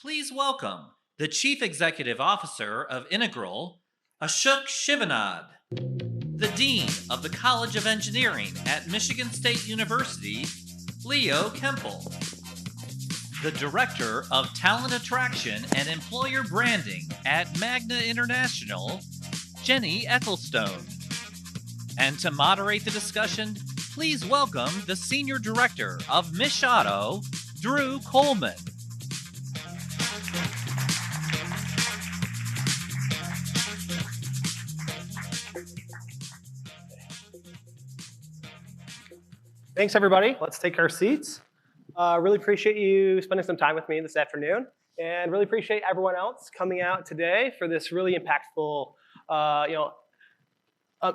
Please welcome the Chief Executive Officer of Integral, Ashok Sivanand, the Dean of the College of Engineering at Michigan State University, Leo Kempel, the Director of Talent Attraction and Employer Branding at Magna International, Jennie Ecclestone. And to moderate the discussion, please welcome the Senior Director of MICHauto, Drew Coleman. Thanks, everybody. Let's take our seats. Really appreciate you spending some time with me this afternoon, and really appreciate everyone else coming out today for this really impactful,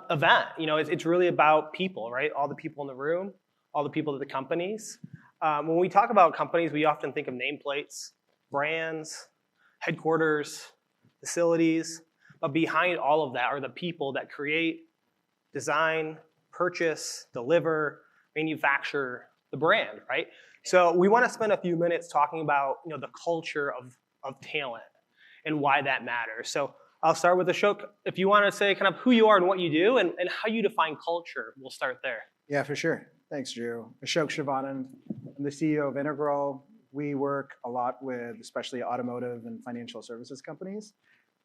event. It's really about people, right? All the people in the room, all the people at the companies. When we talk about companies, we often think of nameplates, brands, headquarters, facilities, but behind all of that are the people that create, design, purchase, deliver, manufacture the brand, right? So we want to spend a few minutes talking about the culture of talent and why that matters. So I'll start with Ashok. If you want to say kind of who you are and what you do and how you define culture, we'll start there. Yeah, for sure. Thanks, Drew. Ashok Sivanand. I'm the CEO of Integral. We work a lot with especially automotive and financial services companies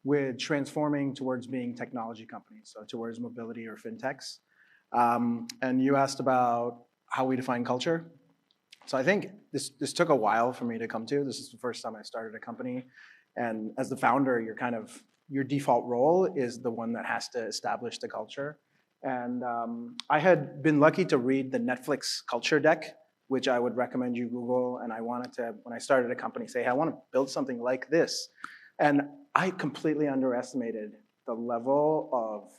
with transforming towards being technology companies, so towards mobility or fintechs. And you asked about how we define culture. So I think this took a while for me to come to. This is the first time I started a company. And as the founder, your default role is the one that has to establish the culture. And I had been lucky to read the Netflix culture deck, which I would recommend you Google. And I wanted to, when I started a company, say, hey, I want to build something like this. And I completely underestimated the level of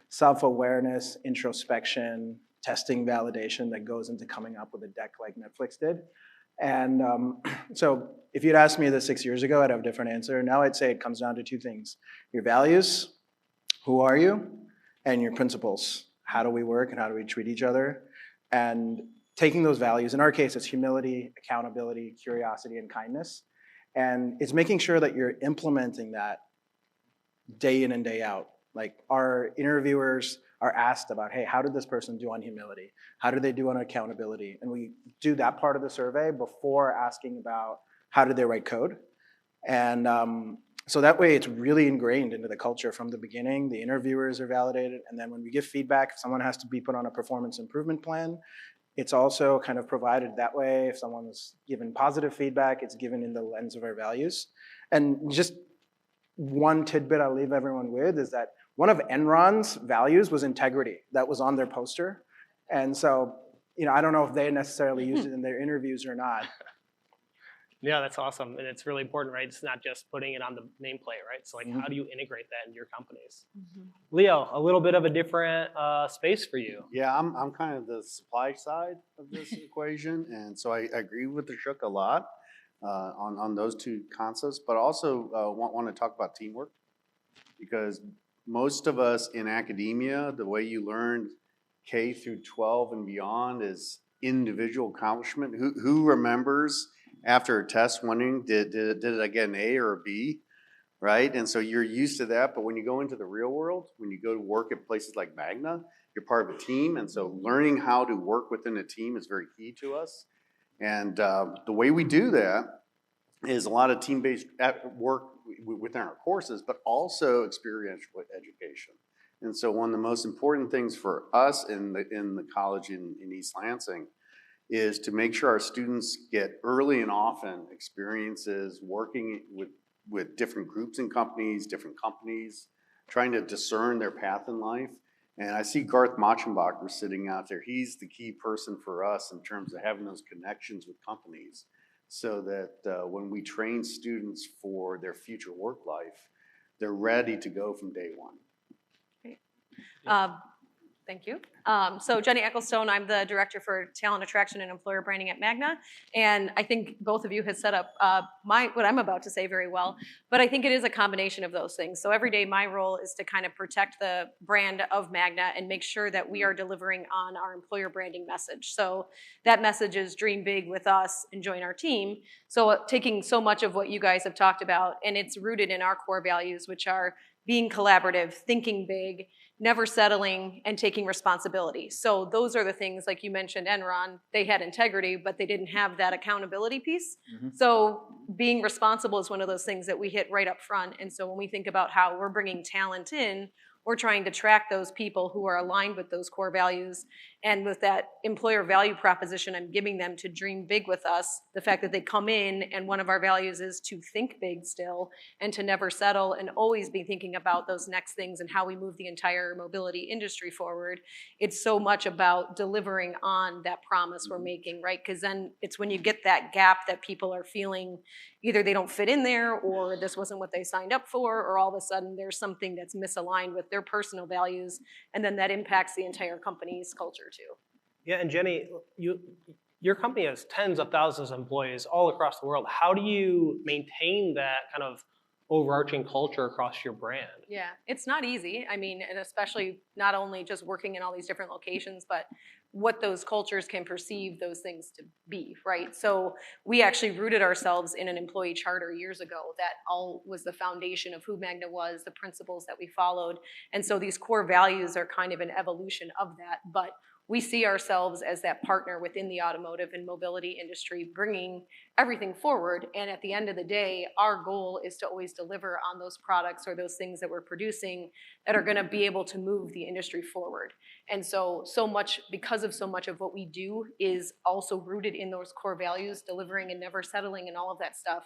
self-awareness, introspection, testing, validation that goes into coming up with a deck like Netflix did. And so if you'd asked me this 6 years ago, I'd have a different answer. Now I'd say it comes down to two things: your values, who are you, and your principles. How do we work and how do we treat each other? And taking those values, in our case, it's humility, accountability, curiosity, and kindness. And it's making sure that you're implementing that day in and day out. Like our interviewers are asked about, hey, how did this person do on humility? How did they do on accountability? And we do that part of the survey before asking about how did they write code. And so that way it's really ingrained into the culture from the beginning. The interviewers are validated. And then when we give feedback, if someone has to be put on a performance improvement plan, it's also kind of provided that way. If someone's given positive feedback, it's given in the lens of our values. And just one tidbit I'll leave everyone with is that one of Enron's values was integrity. That was on their poster. And so, I don't know if they necessarily used it in their interviews or not. Yeah, that's awesome. And it's really important, right? It's not just putting it on the nameplate, right? So how do you integrate that into your companies? Leo, a little bit of a different space for you. Yeah, I'm kind of the supply side of this equation. And so I agree with Ashok a lot on those two concepts, but also want to talk about teamwork, because most of us in academia, the way you learn K through 12 and beyond is individual accomplishment. Who remembers after a test wondering, did I get an A or a B, right? And so you're used to that, but when you go into the real world, when you go to work at places like Magna, you're part of a team, and so learning how to work within a team is very key to us. And the way we do that is a lot of team-based work within our courses, but also experiential education. And so one of the most important things for us in the college in East Lansing is to make sure our students get early and often experiences working with different groups and companies, different companies, trying to discern their path in life. And I see Garth Machenbacher sitting out there. He's the key person for us in terms of having those connections with companies, so that when we train students for their future work life, they're ready to go from day one. Great. Thank you. So Jennie Ecclestone, I'm the Director for Talent Attraction and Employer Branding at Magna. And I think both of you have set up what I'm about to say very well. But I think it is a combination of those things. So every day my role is to kind of protect the brand of Magna and make sure that we are delivering on our employer branding message. So that message is dream big with us and join our team. So taking so much of what you guys have talked about, and it's rooted in our core values, which are being collaborative, thinking big, never settling, and taking responsibility. So those are the things, like you mentioned, Enron, they had integrity, but they didn't have that accountability piece. So being responsible is one of those things that we hit right up front. And so when we think about how we're bringing talent in, we're trying to track those people who are aligned with those core values. And with that employer value proposition I'm giving them to dream big with us, the fact that they come in and one of our values is to think big still and to never settle and always be thinking about those next things and how we move the entire mobility industry forward. It's so much about delivering on that promise we're making, right? Because then it's when you get that gap that people are feeling either they don't fit in there or this wasn't what they signed up for, or all of a sudden there's something that's misaligned with their personal values, and then that impacts the entire company's culture too. Yeah, and Jennie, your company has tens of thousands of employees all across the world. How do you maintain that kind of overarching culture across your brand? Yeah, it's not easy. I mean, and especially not only just working in all these different locations, but what those cultures can perceive those things to be, right? So we actually rooted ourselves in an employee charter years ago that all was the foundation of who Magna was, the principles that we followed. And so these core values are kind of an evolution of that, but we see ourselves as that partner within the automotive and mobility industry, bringing everything forward. And at the end of the day, our goal is to always deliver on those products or those things that we're producing that are gonna be able to move the industry forward. And so much, because of so much of what we do is also rooted in those core values, delivering and never settling and all of that stuff.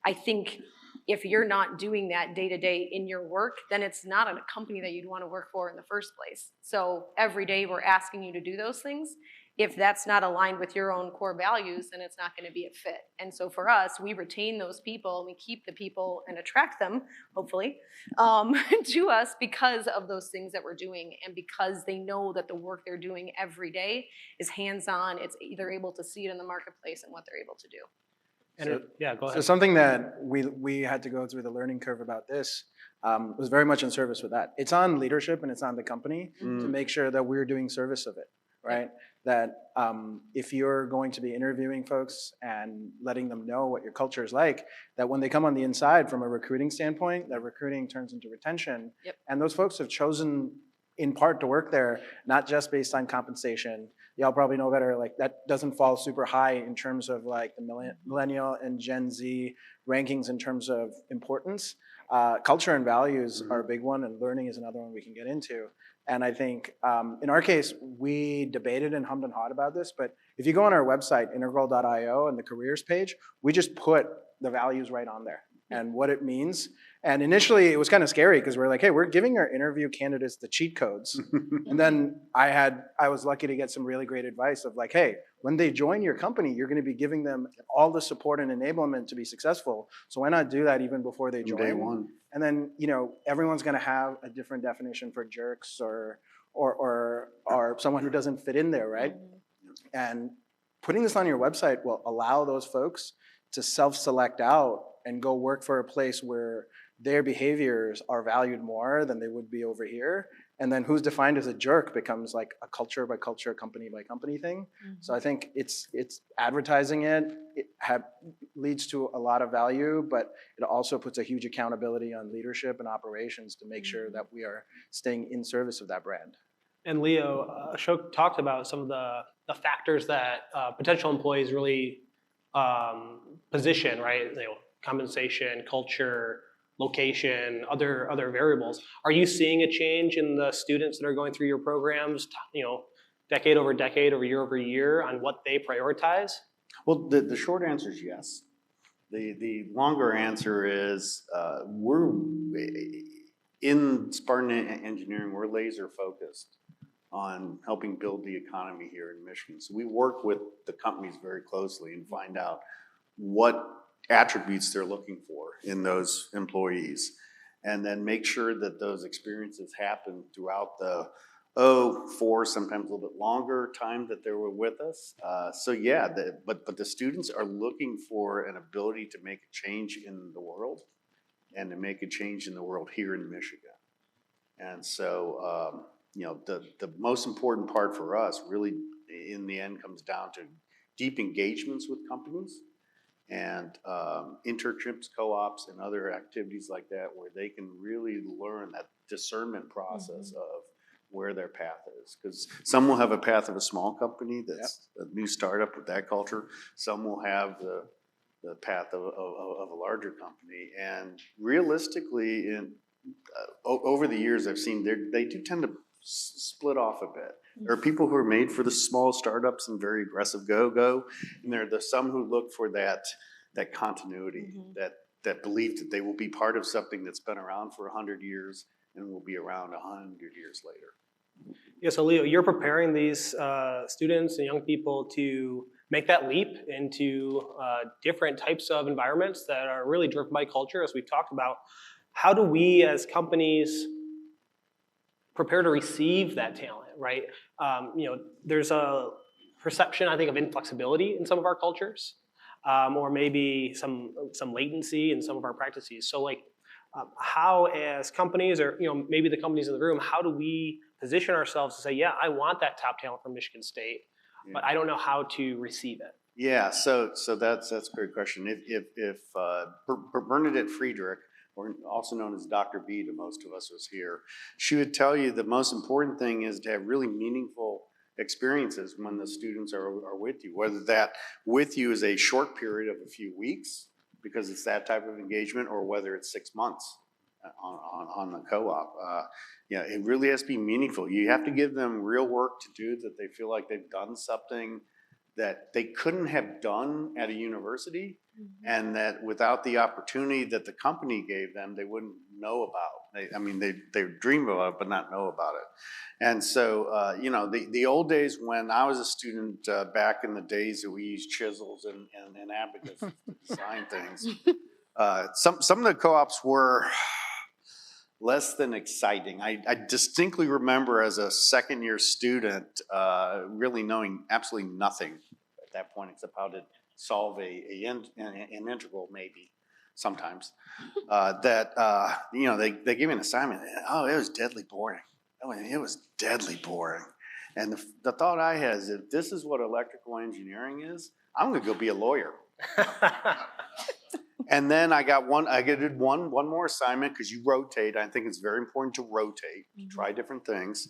I think if you're not doing that day to day in your work, then it's not a company that you'd want to work for in the first place. So every day we're asking you to do those things. If that's not aligned with your own core values, then it's not going to be a fit. And so for us, we retain those people, we keep the people and attract them, hopefully, to us because of those things that we're doing and because they know that the work they're doing every day is hands-on. It's either able to see it in the marketplace and what they're able to do. And yeah, go ahead. So something that we had to go through the learning curve about this was very much in service with that. It's on leadership and it's on the company to make sure that we're doing service of it, right? That if you're going to be interviewing folks and letting them know what your culture is like, that when they come on the inside from a recruiting standpoint, that recruiting turns into retention. Yep. And those folks have chosen in part to work there, not just based on compensation. Y'all probably know better, like that doesn't fall super high in terms of like the millennial and Gen Z rankings in terms of importance. Culture and values are a big one, and learning is another one we can get into. And I think in our case, we debated and hummed and hawed about this, but if you go on our website, integral.io, and the careers page, we just put the values right on there and what it means. And initially it was kind of scary because we're like, hey, we're giving our interview candidates the cheat codes. And then I was lucky to get some really great advice of like, hey, when they join your company, you're going to be giving them all the support and enablement to be successful. So why not do that even before they join? Day one. And then, you know, everyone's going to have a different definition for jerks or someone who doesn't fit in there, right? And putting this on your website will allow those folks to self-select out and go work for a place where their behaviors are valued more than they would be over here. And then who's defined as a jerk becomes like a culture by culture, company by company thing. So I think it's advertising it leads to a lot of value, but it also puts a huge accountability on leadership and operations to make sure that we are staying in service of that brand. And Leo, Ashok talked about some of the factors that potential employees really position, right? You know, compensation, culture, location, other variables. Are you seeing a change in the students that are going through your programs, you know, decade over year on what they prioritize? Well, the short answer is yes. The longer answer is we're in Spartan Engineering, we're laser focused on helping build the economy here in Michigan. So we work with the companies very closely and find out what attributes they're looking for in those employees, and then make sure that those experiences happen throughout the 4, sometimes a little bit longer time that they were with us. So yeah, but the students are looking for an ability to make a change in the world and to make a change in the world here in Michigan. And so, you know, the most important part for us really in the end comes down to deep engagements with companies and internships, co-ops, and other activities like that where they can really learn that discernment process of where their path is. Because some will have a path of a small company that's a new startup with that culture. Some will have the path of a larger company. And realistically, over the years, I've seen they do tend to split off a bit. There are people who are made for the small startups and very aggressive go, and there are some who look for that continuity, that belief that they will be part of something that's been around for 100 years and will be around 100 years later. Yeah, so Leo, you're preparing these students and young people to make that leap into different types of environments that are really driven by culture, as we've talked about. How do we as companies prepare to receive that talent, right? You know, there's a perception, I think, of inflexibility in some of our cultures, or maybe some latency in some of our practices. So like, how as companies, or you know, maybe the companies in the room, how do we position ourselves to say, yeah, I want that top talent from Michigan State, but I don't know how to receive it? Yeah, so that's a great question. If Bernadette Friedrich, or also known as Dr. B to most of us who's here, she would tell you the most important thing is to have really meaningful experiences when the students are with you, whether that with you is a short period of a few weeks, because it's that type of engagement, or whether it's 6 months on the co-op. Yeah, it really has to be meaningful. You have to give them real work to do, that they feel like they've done something that they couldn't have done at a university, and that without the opportunity that the company gave them, they wouldn't know about. They dream about it, but not know about it. And so, you know, the old days when I was a student, back in the days that we used chisels and abacus to design things, some of the co-ops were less than exciting. I distinctly remember as a second-year student really knowing absolutely nothing at that point except how to solve an integral, maybe sometimes. You know, they gave me an assignment. Oh, it was deadly boring. It was deadly boring. And the thought I had is, if this is what electrical engineering is, I'm going to go be a lawyer. And then I did one more assignment, because you rotate. I think it's very important to rotate, try different things.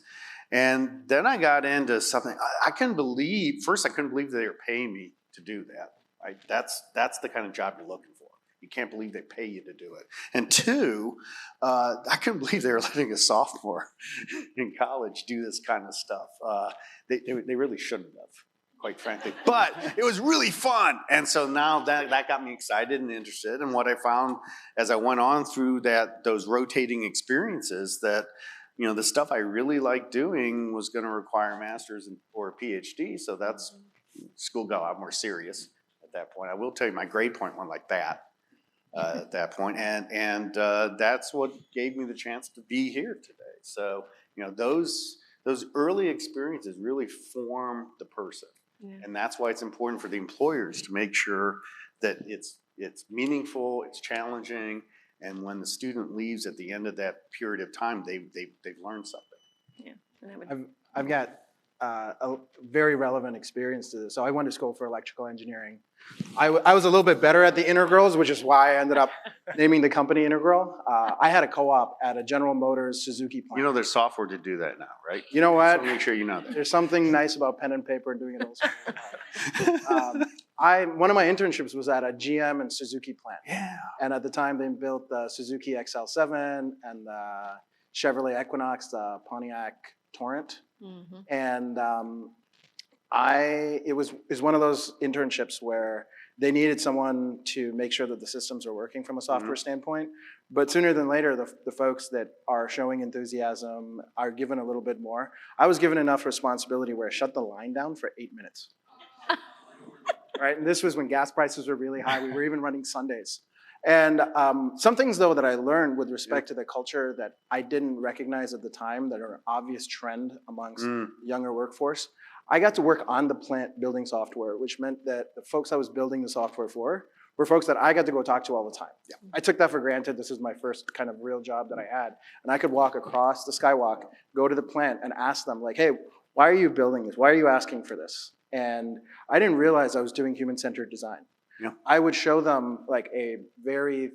And then I got into something I couldn't believe. First, I couldn't believe they were paying me to do that. Right? That's the kind of job you're looking for. You can't believe they pay you to do it. And 2, I couldn't believe they were letting a sophomore in college do this kind of stuff. They really shouldn't have, quite frankly. But it was really fun. And so now that got me excited and interested. And what I found as I went on through those rotating experiences, that, you know, the stuff I really liked doing was going to require a master's or a PhD. So that's, school got a lot more serious at that point. I will tell you, my grade point went like that at that point. And that's what gave me the chance to be here today. So, you know, those early experiences really form the person. Yeah. And that's why it's important for the employers to make sure that it's meaningful, it's challenging, and when the student leaves at the end of that period of time, they've learned something. Yeah, I've got a very relevant experience to this. So I went to school for electrical engineering. I was a little bit better at the integrals, which is why I ended up naming the company Integral. I had a co-op at a General Motors Suzuki plant. You know, there's software to do that now, right? You know what? So make sure you know that. There's something nice about pen and paper and doing it old school. One of my internships was at a GM and Suzuki plant. Yeah. And at the time, they built the Suzuki XL7 and the Chevrolet Equinox, the Pontiac Torrent. Mm-hmm. And it was one of those internships where they needed someone to make sure that the systems are working from a software standpoint. But sooner than later, the folks that are showing enthusiasm are given a little bit more. I was given enough responsibility where I shut the line down for 8 minutes. Right, and this was when gas prices were really high. We were even running Sundays. And some things, though, that I learned with respect to the culture that I didn't recognize at the time that are an obvious trend amongst younger workforce. I got to work on the plant building software, which meant that the folks I was building the software for were folks that I got to go talk to all the time. Yeah. I took that for granted. This is my first kind of real job that I had. And I could walk across the skywalk, go to the plant and ask them like, hey, why are you building this? Why are you asking for this? And I didn't realize I was doing human-centered design. Yeah. I would show them like a very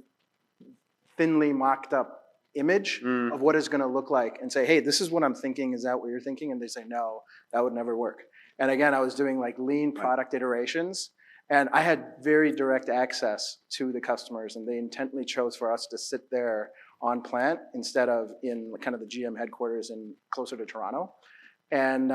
thinly mocked up image of what it's gonna look like and say, hey, this is what I'm thinking, is that what you're thinking? And they say, no, that would never work. And again, I was doing like lean product iterations, and I had very direct access to the customers, and they intently chose for us to sit there on plant instead of in kind of the GM headquarters in closer to Toronto. And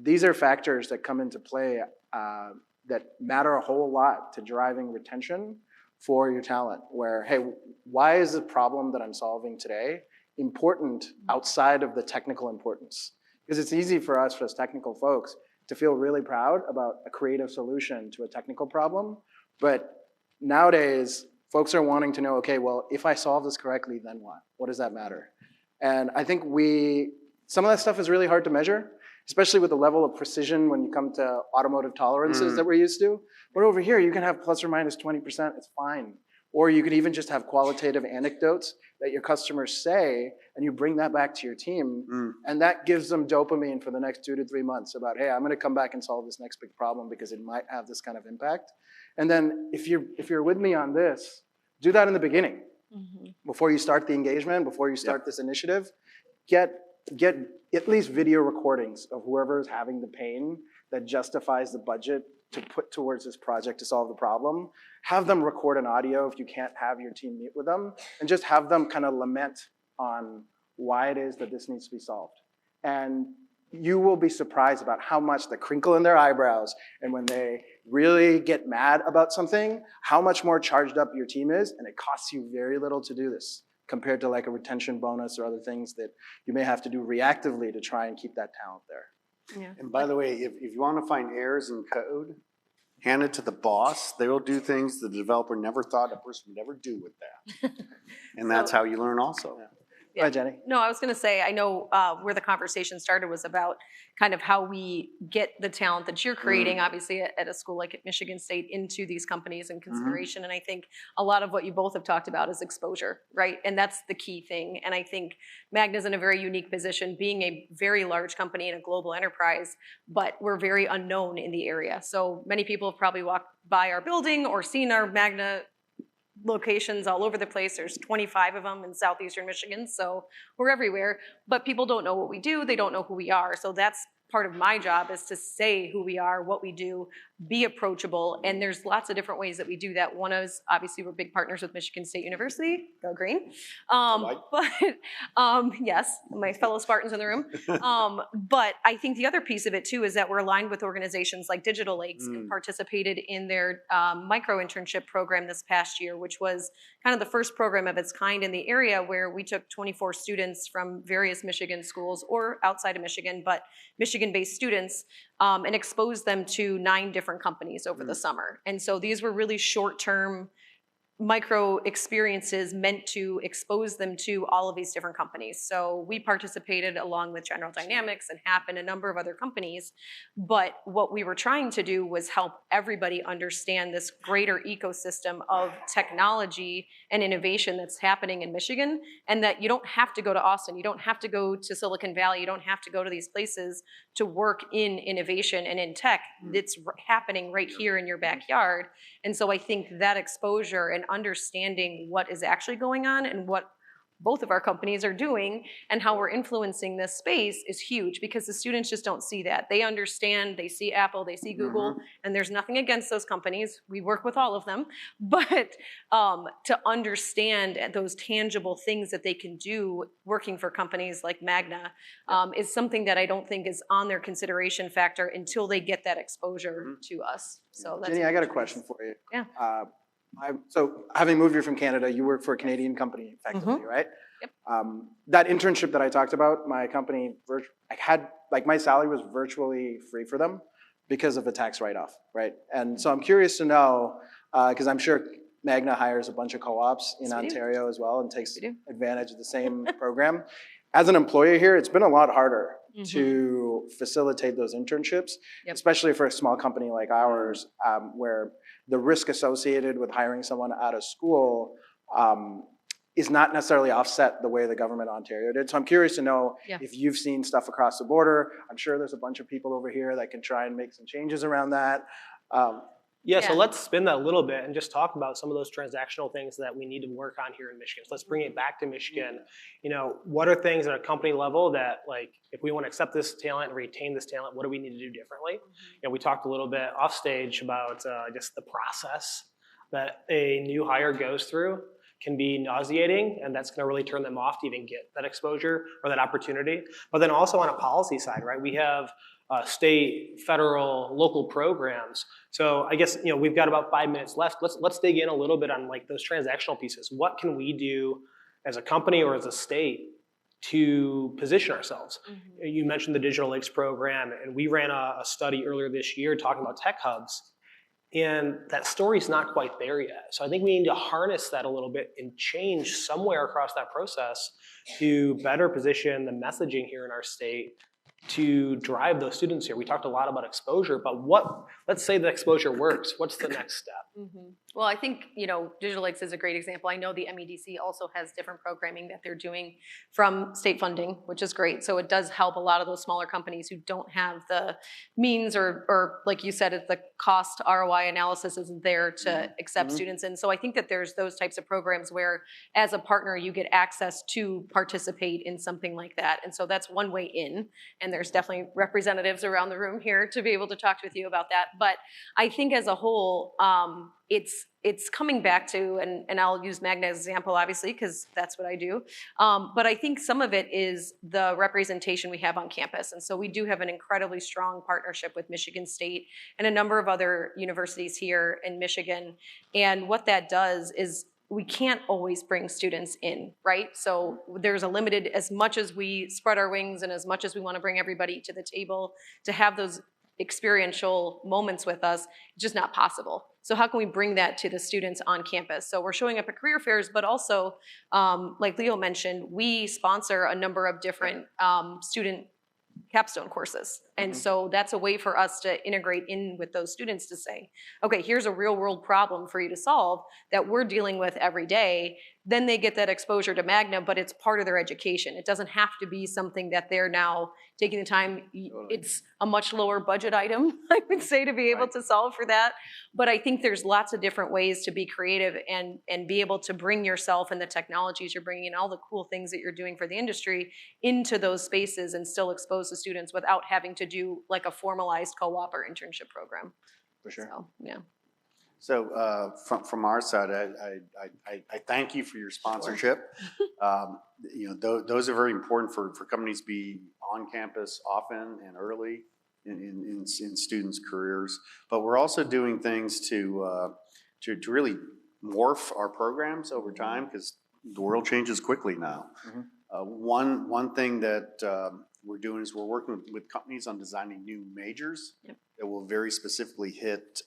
these are factors that come into play that matter a whole lot to driving retention for your talent, where, hey, why is the problem that I'm solving today important outside of the technical importance? Because it's easy for us as technical folks to feel really proud about a creative solution to a technical problem, but nowadays, folks are wanting to know, okay, well, if I solve this correctly, then what? What does that matter? And I think some of that stuff is really hard to measure, especially with the level of precision when you come to automotive tolerances that we're used to. But over here, you can have plus or minus 20%, it's fine. Or you could even just have qualitative anecdotes that your customers say, and you bring that back to your team, and that gives them dopamine for the next 2 to 3 months about, hey, I'm gonna come back and solve this next big problem because it might have this kind of impact. And then if you're with me on this, do that in the beginning. Before you start the engagement, before you start this initiative, get at least video recordings of whoever is having the pain that justifies the budget to put towards this project to solve the problem. Have them record an audio if you can't have your team meet with them, and just have them kind of lament on why it is that this needs to be solved. And you will be surprised about how much the crinkle in their eyebrows, and when they really get mad about something, how much more charged up your team is, and it costs you very little to do this, compared to like a retention bonus or other things that you may have to do reactively to try and keep that talent there. Yeah. And by the way, if you want to find errors in code, hand it to the boss. They will do things the developer never thought a person would ever do with that. And that's how you learn also. Yeah. Go ahead, Jenny. No, I was going to say, I know where the conversation started was about kind of how we get the talent that you're creating, obviously at a school like at Michigan State, into these companies in consideration. And I think a lot of what you both have talked about is exposure, right? And that's the key thing. And I think Magna's in a very unique position, being a very large company and a global enterprise, but we're very unknown in the area. So many people have probably walked by our building or seen our Magna locations all over the place. There's 25 of them in southeastern Michigan, so we're everywhere. But people don't know what we do, they don't know who we are. So that's part of my job, is to say who we are, what we do, be approachable, and there's lots of different ways that we do that. One is, obviously, we're big partners with Michigan State University, go green. Yes, my fellow Spartans in the room. But I think the other piece of it too is that we're aligned with organizations like Digital Lakes and participated in their micro internship program this past year, which was kind of the first program of its kind in the area, where we took 24 students from various Michigan schools or outside of Michigan, but Michigan-based students, and exposed them to 9 different companies over the summer. And so these were really short-term micro experiences meant to expose them to all of these different companies. So we participated along with General Dynamics and HAP and a number of other companies, but what we were trying to do was help everybody understand this greater ecosystem of technology and innovation that's happening in Michigan, and that you don't have to go to Austin, you don't have to go to Silicon Valley, you don't have to go to these places to work in innovation and in tech. It's happening right here in your backyard. And so I think that exposure and understanding what is actually going on and what both of our companies are doing and how we're influencing this space is huge, because the students just don't see that. They understand, they see Apple, they see Google, and there's nothing against those companies. We work with all of them. But to understand those tangible things that they can do working for companies like Magna is something that I don't think is on their consideration factor until they get that exposure to us. So that's Jenny, I got a question for you. Yeah. So having moved here from Canada, you work for a Canadian company, effectively, right? Yep. That internship that I talked about, my company, my salary was virtually free for them because of the tax write-off, right? And so I'm curious to know, because I'm sure Magna hires a bunch of co-ops in Yes, we do. Ontario as well and takes We do. advantage of the same program. As an employer here, it's been a lot harder Mhm. to facilitate those internships, Yep. especially for a small company like ours, where the risk associated with hiring someone out of school is not necessarily offset the way the government of Ontario did. So I'm curious to know Yeah. if you've seen stuff across the border. I'm sure there's a bunch of people over here that can try and make some changes around that. Yeah, so Yeah. let's spin that a little bit and just talk about some of those transactional things that we need to work on here in Michigan. So let's bring it back to Michigan. You know, what are things at a company level that, like, if we want to accept this talent and retain this talent, what do we need to do differently? You know, we talked a little bit off stage about just the process that a new hire goes through can be nauseating, and that's going to really turn them off to even get that exposure or that opportunity. But then also on a policy side, right? We have state, federal, local programs. So I guess, you know, we've got about 5 minutes left. Let's dig in a little bit on like those transactional pieces. What can we do as a company or as a state to position ourselves? Mhm. You mentioned the Digital Lakes program, and we ran a study earlier this year talking about tech hubs. And that story's not quite there yet. So I think we need to harness that a little bit and change somewhere across that process to better position the messaging here in our state to drive those students here. We talked a lot about exposure, but let's say the exposure works. What's the next step? Mhm. Well, I think, you know, Digital Lakes is a great example. I know the MEDC also has different programming that they're doing from state funding, which is great. So it does help a lot of those smaller companies who don't have the means or like you said, the cost ROI analysis isn't there to accept students in. So I think that there's those types of programs where as a partner, you get access to participate in something like that. And so that's one way in. And there's definitely representatives around the room here to be able to talk with you about that. But I think as a whole, it's coming back to, and I'll use Magna as an example, obviously, because that's what I do. But I think some of it is the representation we have on campus. And so we do have an incredibly strong partnership with Michigan State and a number of other universities here in Michigan. And what that does is we can't always bring students in, right? So there's a limited, as much as we spread our wings and as much as we want to bring everybody to the table to have those experiential moments with us, it's just not possible. So how can we bring that to the students on campus? So we're showing up at career fairs, but also, like Leo mentioned, we sponsor a number of different student capstone courses. And so that's a way for us to integrate in with those students to say, okay, here's a real world problem for you to solve that we're dealing with every day. Then they get that exposure to Magna, but it's part of their education. It doesn't have to be something that they're now taking the time. It's a much lower budget item, I would say, to be able to solve for that. But I think there's lots of different ways to be creative and be able to bring yourself and the technologies you're bringing and all the cool things that you're doing for the industry into those spaces and still expose the students without having to do like a formalized co-op or internship program. For sure. So, yeah. So from our side, I thank you for your sponsorship. You know, those are very important for companies to be on campus often and early in students' careers. But we're also doing things to really morph our programs over time because the world changes quickly now. One thing that we're doing is we're working with companies on designing new majors that will very specifically hit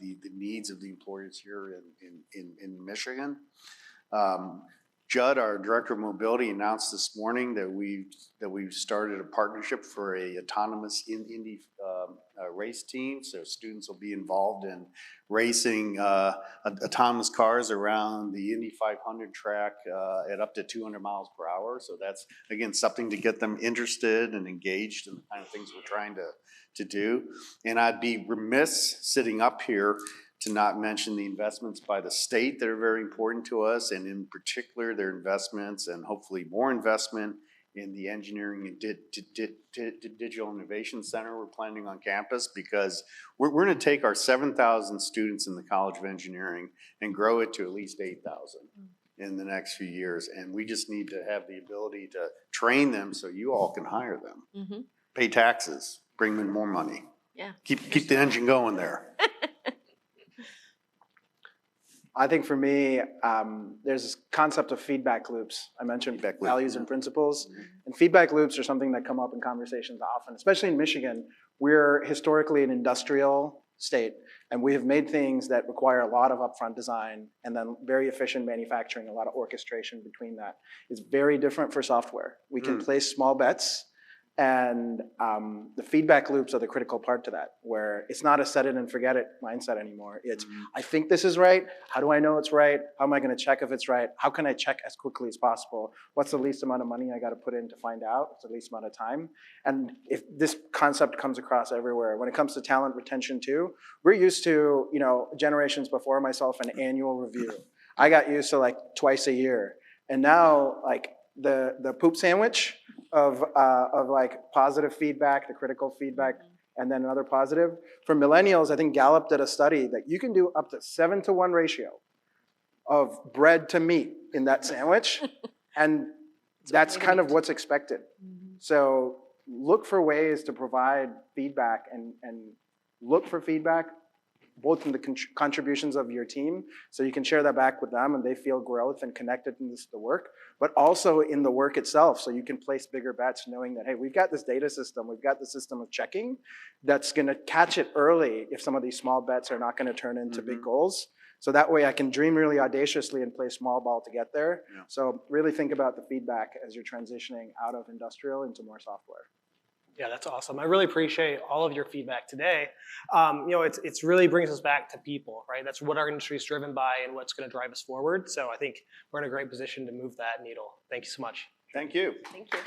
the needs of the employers here in Michigan. Judd, our Director of Mobility, announced this morning that we've started a partnership for a autonomous Indy race team. So students will be involved in racing autonomous cars around the Indy 500 track at up to 200 miles per hour. So that's, again, something to get them interested and engaged in the kind of things we're trying to do. And I'd be remiss sitting up here to not mention the investments by the state that are very important to us, and in particular their investments and hopefully more investment in the Engineering and Digital Innovation Center we're planning on campus, because we're going to take our 7,000 students in the College of Engineering and grow it to at least 8,000 in the next few years. And we just need to have the ability to train them so you all can hire them, pay taxes, bring them more money. Yeah. Keep the engine going there. I think for me, there's this concept of feedback loops. I mentioned values and principles. And feedback loops are something that come up in conversations often, especially in Michigan. We're historically an industrial state. And we have made things that require a lot of upfront design and then very efficient manufacturing, a lot of orchestration between that. It's very different for software. We can place small bets, and the feedback loops are the critical part to that, where it's not a set it and forget it mindset anymore. It's, I think this is right. How do I know it's right? How am I going to check if it's right? How can I check as quickly as possible? What's the least amount of money I got to put in to find out? What's the least amount of time? And if this concept comes across everywhere, when it comes to talent retention too, we're used to, you know, generations before myself, an annual review. I got used to like twice a year. And now, like, the poop sandwich of like positive feedback, the critical feedback, and then another positive. For millennials, I think Gallup did a study that you can do up to 7-to-1 ratio of bread to meat in that sandwich, and that's kind of what's expected. So look for ways to provide feedback and look for feedback both in the contributions of your team, so you can share that back with them and they feel growth and connectedness to the work, but also in the work itself, so you can place bigger bets knowing that, hey, we've got this data system, we've got the system of checking that's gonna catch it early if some of these small bets are not gonna turn into big goals. So that way I can dream really audaciously and play small ball to get there. Yeah. So really think about the feedback as you're transitioning out of industrial into more software. Yeah, that's awesome. I really appreciate all of your feedback today. You know, it's really brings us back to people, right? That's what our industry is driven by and what's going to drive us forward. So I think we're in a great position to move that needle. Thank you so much. Thank you. Thank you.